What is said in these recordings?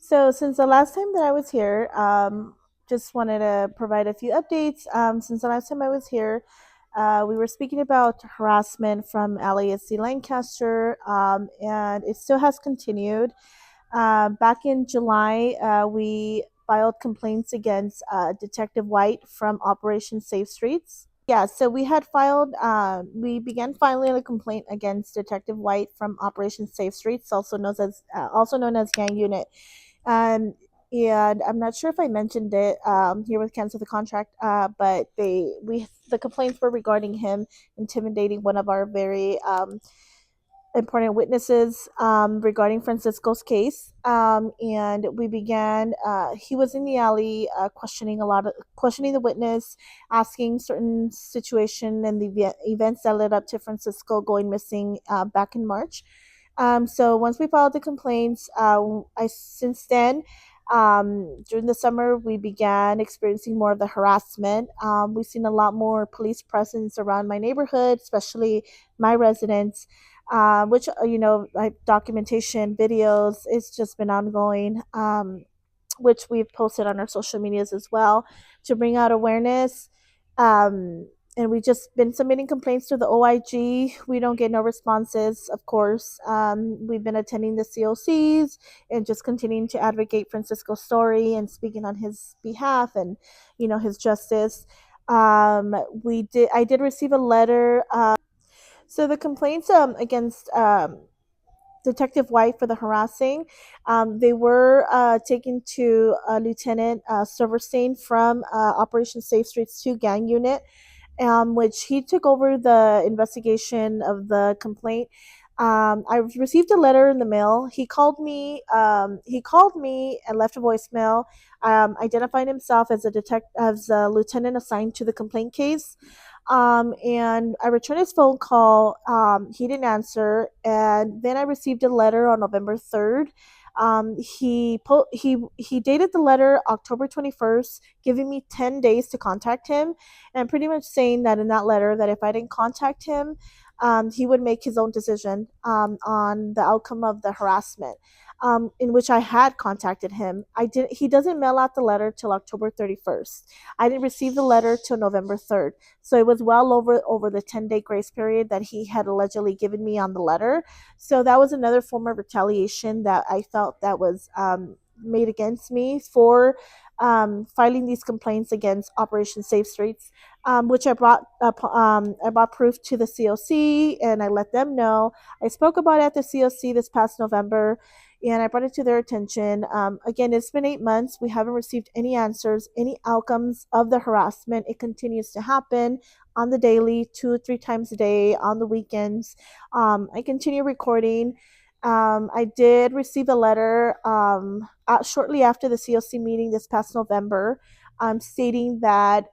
So since the last time that I was here, just wanted to provide a few updates. Since the last time I was here, we were speaking about harassment from LASD Lancaster, and it still has continued. Back in July, we filed complaints against Detective White from Operation Safe Streets. Yeah, so we began filing a complaint against Detective White from Operation Safe Streets, also known as Gang Unit. Um, and I'm not sure if I mentioned it here with cancel the contract, but the complaints were regarding him intimidating one of our very important witnesses regarding Francisco's case. And we began. He was in the alley questioning the witness, asking certain situation and the events that led up to Francisco going missing back in March. So once we filed the complaints, I since then. During the summer, we began experiencing more of the harassment. We've seen a lot more police presence around my neighborhood, especially my residents, which like documentation, videos, it's just been ongoing, which we've posted on our social medias as well to bring out awareness. And we just been submitting complaints to the OIG. We don't get no responses, of course. We've been attending the COCs and just continuing to advocate Francisco's story and speaking on his behalf and his justice. I did receive a letter. So the complaints against Detective White for the harassing, they were taken to Lieutenant Silverstein from Operation Safe Streets 2 Gang Unit, which he took over the investigation of the complaint. I received a letter in the mail. He called me. He called me and left a voicemail, identifying himself as a lieutenant assigned to the complaint case. And I returned his phone call. He didn't answer, and then I received a letter on November 3rd. He dated the letter October 21st, giving me 10 days to contact him, and pretty much saying that in that letter that if I didn't contact him, he would make his own decision on the outcome of the harassment. In which I had contacted him. I did. He doesn't mail out the letter till October 31st. I didn't receive the letter till November 3rd. So it was well over the 10-day grace period that he had allegedly given me on the letter. So that was another form of retaliation that I felt that was made against me for filing these complaints against Operation Safe Streets, which I brought proof to the COC and I let them know. I spoke about it at the COC this past November, and I brought it to their attention. Again, it's been 8 months. We haven't received any answers, any outcomes of the harassment. It continues to happen on the daily, 2 or 3 times a day, on the weekends. I continue recording. I did receive a letter shortly after the COC meeting this past November, stating that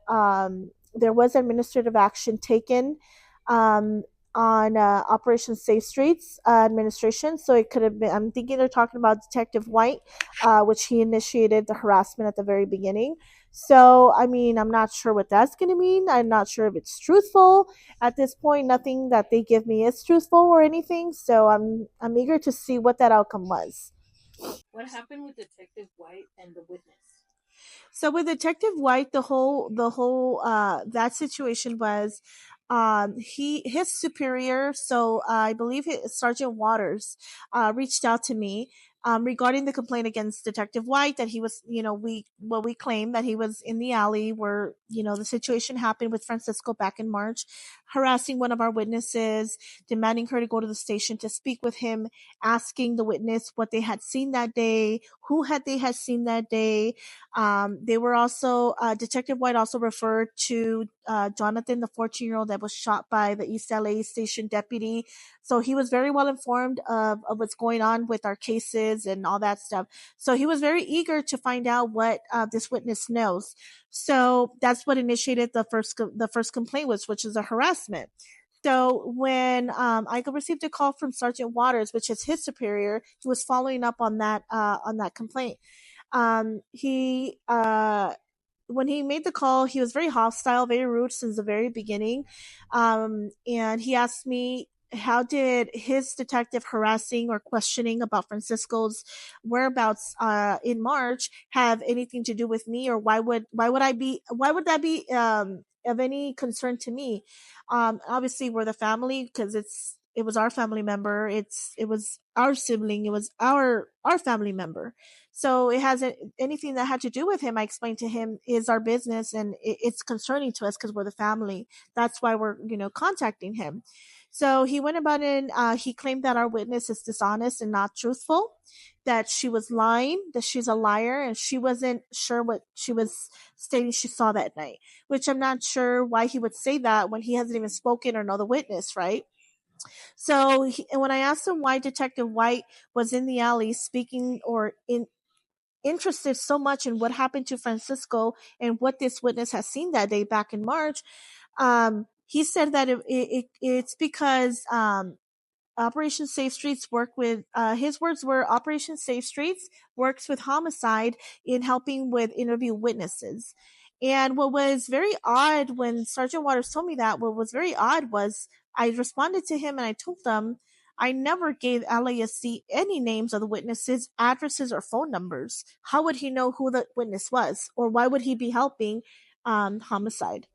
there was administrative action taken um, on Operation Safe Streets administration. So it could have been, I'm thinking they're talking about Detective White, which he initiated the harassment at the very beginning. So, I mean, I'm not sure what that's going to mean. I'm not sure if it's truthful. At this point, nothing that they give me is truthful or anything. So I'm eager to see what that outcome was. What happened with Detective White and the witness? So with Detective White, the whole that situation was his superior, so I believe Sergeant Waters reached out to me regarding the complaint against Detective White that he was, we claim that he was in the alley where the situation happened with Francisco back in March, harassing one of our witnesses, demanding her to go to the station to speak with him, asking the witness what they had seen that day, who had seen that day. They were also Detective White also referred to Jonathan, the 14-year-old that was shot by the East LA station deputy. So he was very well informed of what's going on with our cases and all that stuff. So he was very eager to find out what this witness knows. So that's what initiated the first complaint, which is a harassment. So when I received a call from Sergeant Waters, which is his superior, he was following up on that complaint. He When he made the call, he was very hostile, very rude since the very beginning. And he asked me how did his detective harassing or questioning about Francisco's whereabouts in March have anything to do with me, or why would that be of any concern to me? Obviously, we're the family because it was our family member. It was our sibling. It was our family member. So it hasn't anything that had to do with him. I explained to him is our business, and it's concerning to us because we're the family. That's why we're contacting him. So he went about it. He claimed that our witness is dishonest and not truthful, that she was lying, that she's a liar, and she wasn't sure what she was stating she saw that night. Which I'm not sure why he would say that when he hasn't even spoken or know the witness, right? So and when I asked him why Detective White was in the alley speaking or interested so much in what happened to Francisco and what this witness has seen that day back in March, he said that it's because Operation Safe Streets work with, his words were Operation Safe Streets works with homicide in helping with interview witnesses. And what was very odd when Sergeant Waters told me that, what was very odd was I responded to him and I told them I never gave LASC any names of the witnesses, addresses, or phone numbers. How would he know who the witness was? Or why would he be helping homicide?